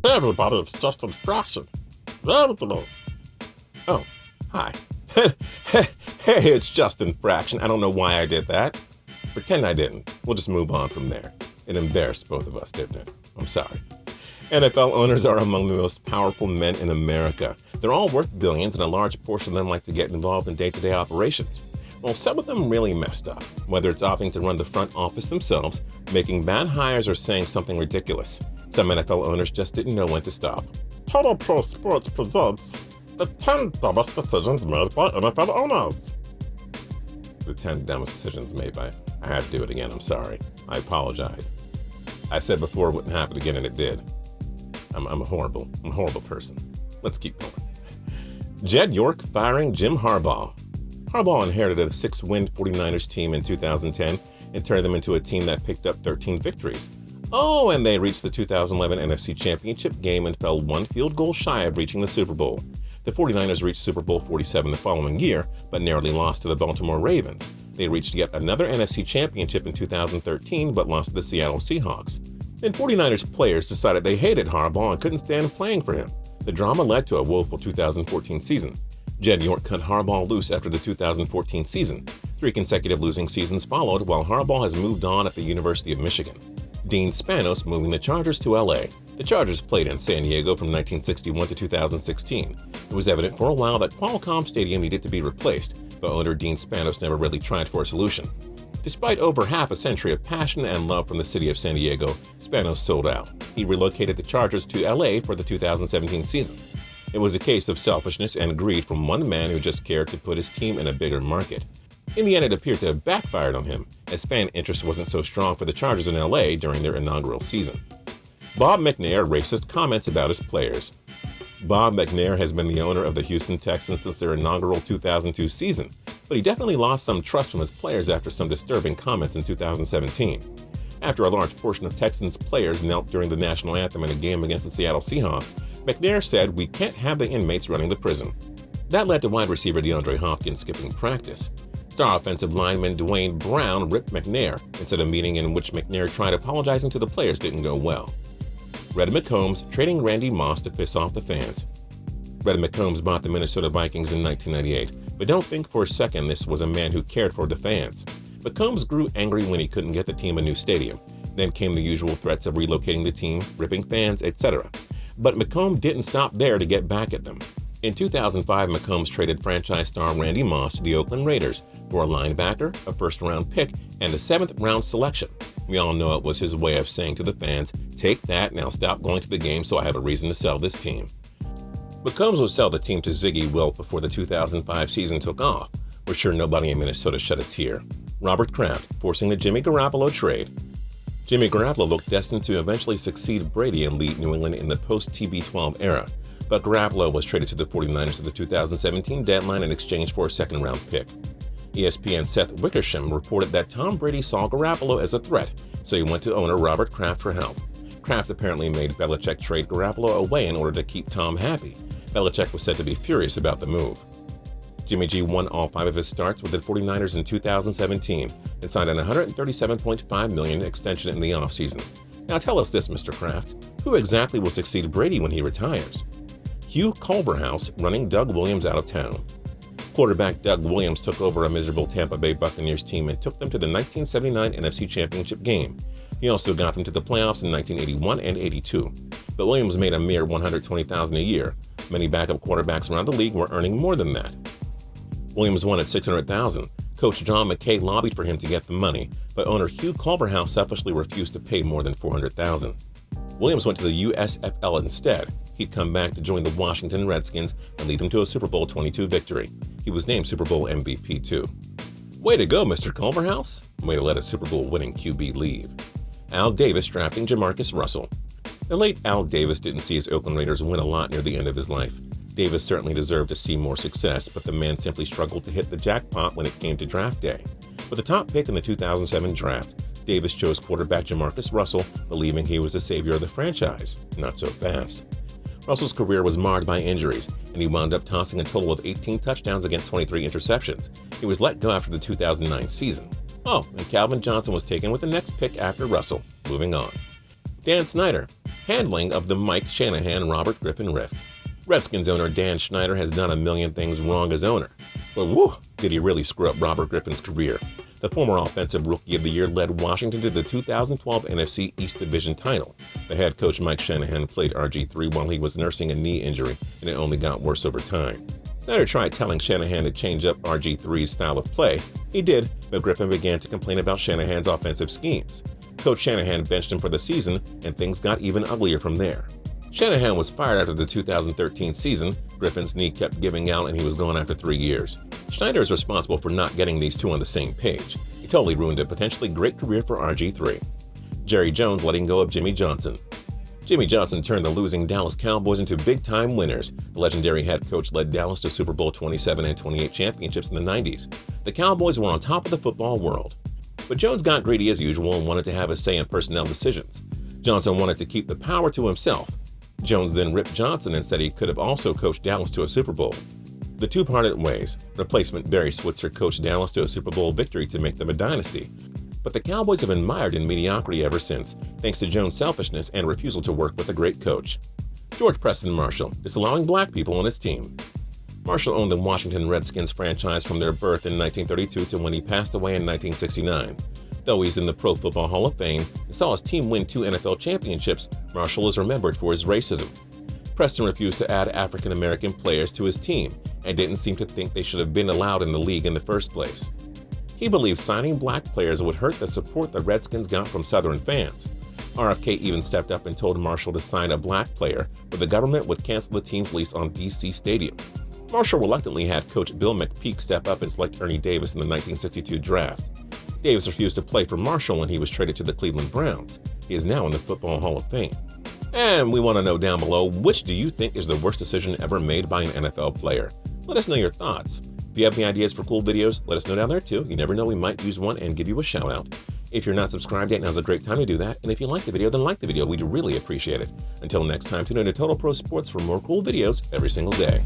Hey everybody, it's just infraction. Oh, hi. Hey, it's just infraction. I don't know why I did that. Pretend I didn't. We'll just move on from there. It embarrassed both of us, didn't it? I'm sorry. NFL owners are among the most powerful men in America. They're all worth billions, and a large portion of them like to get involved in day-to-day operations. Well, some of them really messed up, whether it's opting to run the front office themselves, making bad hires, or saying something ridiculous. Some NFL owners just didn't know when to stop. Total Pro Sports presents the 10 dumbest decisions made by NFL owners. The 10 dumbest decisions made by... I had to do it again, I'm sorry. I apologize. I said before it wouldn't happen again, and it did. I'm a horrible person. Let's keep going. Jed York firing Jim Harbaugh. Harbaugh inherited a 6-win 49ers team in 2010 and turned them into a team that picked up 13 victories. Oh, and they reached the 2011 NFC Championship game and fell one field goal shy of reaching the Super Bowl. The 49ers reached Super Bowl 47 the following year, but narrowly lost to the Baltimore Ravens. They reached yet another NFC Championship in 2013, but lost to the Seattle Seahawks. Then 49ers players decided they hated Harbaugh and couldn't stand playing for him. The drama led to a woeful 2014 season. Jed York cut Harbaugh loose after the 2014 season. 3 consecutive losing seasons followed, while Harbaugh has moved on at the University of Michigan. Dean Spanos moving the Chargers to LA. The Chargers played in San Diego from 1961 to 2016. It was evident for a while that Qualcomm Stadium needed to be replaced, but owner Dean Spanos never really tried for a solution. Despite over half a century of passion and love from the city of San Diego, Spanos sold out. He relocated the Chargers to LA for the 2017 season. It was a case of selfishness and greed from one man who just cared to put his team in a bigger market. In the end, it appeared to have backfired on him, as fan interest wasn't so strong for the Chargers in LA during their inaugural season. Bob McNair racist comments about his players. Bob McNair has been the owner of the Houston Texans since their inaugural 2002 season, but he definitely lost some trust from his players after some disturbing comments in 2017. After a large portion of Texans players knelt during the national anthem in a game against the Seattle Seahawks, McNair said, "We can't have the inmates running the prison." That led to wide receiver DeAndre Hopkins skipping practice. Star offensive lineman Dwayne Brown ripped McNair and said a meeting in which McNair tried apologizing to the players didn't go well. Red McCombs trading Randy Moss to piss off the fans. Red McCombs bought the Minnesota Vikings in 1998, but don't think for a second this was a man who cared for the fans. McCombs grew angry when he couldn't get the team a new stadium. Then came the usual threats of relocating the team, ripping fans, etc. But McCombs didn't stop there to get back at them. In 2005, McCombs traded franchise star Randy Moss to the Oakland Raiders for a linebacker, a first-round pick, and a 7th-round selection. We all know it was his way of saying to the fans, "Take that, now stop going to the game so I have a reason to sell this team." McCombs would sell the team to Ziggy Wilf before the 2005 season took off. We're sure nobody in Minnesota shed a tear. Robert Kraft forcing the Jimmy Garoppolo trade. Jimmy Garoppolo looked destined to eventually succeed Brady and lead New England in the post-TB12 era, but Garoppolo was traded to the 49ers at the 2017 deadline in exchange for a 2nd-round pick. ESPN's Seth Wickersham reported that Tom Brady saw Garoppolo as a threat, so he went to owner Robert Kraft for help. Kraft apparently made Belichick trade Garoppolo away in order to keep Tom happy. Belichick was said to be furious about the move. Jimmy G won all 5 of his starts with the 49ers in 2017 and signed an $137.5 million extension in the offseason. Now tell us this, Mr. Kraft. Who exactly will succeed Brady when he retires? HUGH CULVERHOUSE running Doug Williams out of town. Quarterback Doug Williams took over a miserable Tampa Bay Buccaneers team and took them to the 1979 NFC Championship game. He also got them to the playoffs in 1981 and 82. But Williams made a mere $120,000 a year. Many backup quarterbacks around the league were earning more than that. Williams won at $600,000. Coach John McKay lobbied for him to get the money, but owner HUGH CULVERHOUSE selfishly refused to pay more than $400,000. Williams went to the USFL instead. He'd come back to join the Washington Redskins and lead them to a Super Bowl 22 victory. He was named Super Bowl MVP too. Way to go, Mr. CULVERHOUSE. Way to let a Super Bowl winning QB leave. Al Davis drafting JaMarcus Russell. The late Al Davis didn't see his Oakland Raiders win a lot near the end of his life. Davis certainly deserved to see more success, but the man simply struggled to hit the jackpot when it came to draft day. With the top pick in the 2007 draft, Davis chose quarterback JaMarcus Russell, believing he was the savior of the franchise. Not so fast. Russell's career was marred by injuries, and he wound up tossing a total of 18 touchdowns against 23 interceptions. He was let go after the 2009 season. Oh, and Calvin Johnson was taken with the next pick after Russell. Moving on. Dan Snyder. handling of the Mike Shanahan-Robert Griffin rift. Redskins owner Dan Snyder has done a million things wrong as owner, but whew, did he really screw up Robert Griffin's career. The former Offensive Rookie of the Year led Washington to the 2012 NFC East Division title. The head coach Mike Shanahan played RG3 while he was nursing a knee injury, and it only got worse over time. Snyder tried telling Shanahan to change up RG3's style of play. He did, but Griffin began to complain about Shanahan's offensive schemes. Coach Shanahan benched him for the season, and things got even uglier from there. Shanahan was fired after the 2013 season. Griffin's knee kept giving out and he was gone after 3 years. Snyder is responsible for not getting these two on the same page. He totally ruined a potentially great career for RG3. Jerry Jones letting go of Jimmy Johnson. Jimmy Johnson turned the losing Dallas Cowboys into big-time winners. The legendary head coach led Dallas to Super Bowl 27 and 28 championships in the 90s. The Cowboys were on top of the football world. But Jones got greedy as usual and wanted to have a say in personnel decisions. Johnson wanted to keep the power to himself. Jones then ripped Johnson and said he could have also coached Dallas to a Super Bowl. The two parted ways. Replacement Barry Switzer coached Dallas to a Super Bowl victory to make them a dynasty. But the Cowboys have been mired in mediocrity ever since, thanks to Jones' selfishness and refusal to work with a great coach. George Preston Marshall, disallowing black people on his team. Marshall owned the Washington Redskins franchise from their birth in 1932 to when he passed away in 1969. Though he's in the Pro Football Hall of Fame and saw his team win 2 NFL championships, Marshall is remembered for his racism. Preston refused to add African American players to his team and didn't seem to think they should have been allowed in the league in the first place. He believed signing black players would hurt the support the Redskins got from Southern fans. RFK even stepped up and told Marshall to sign a black player, but the government would cancel the team's lease on DC Stadium. Marshall reluctantly had coach Bill McPeak step up and select Ernie Davis in the 1962 draft. Davis refused to play for Marshall and he was traded to the Cleveland Browns. He is now in the Football Hall of Fame. And we want to know down below, which do you think is the worst decision ever made by an NFL player? Let us know your thoughts. If you have any ideas for cool videos, let us know down there too. You never know, we might use one and give you a shout out. If you're not subscribed yet, now's a great time to do that. And if you like the video, then like the video. We'd really appreciate it. Until next time, tune in to Total Pro Sports for more cool videos every single day.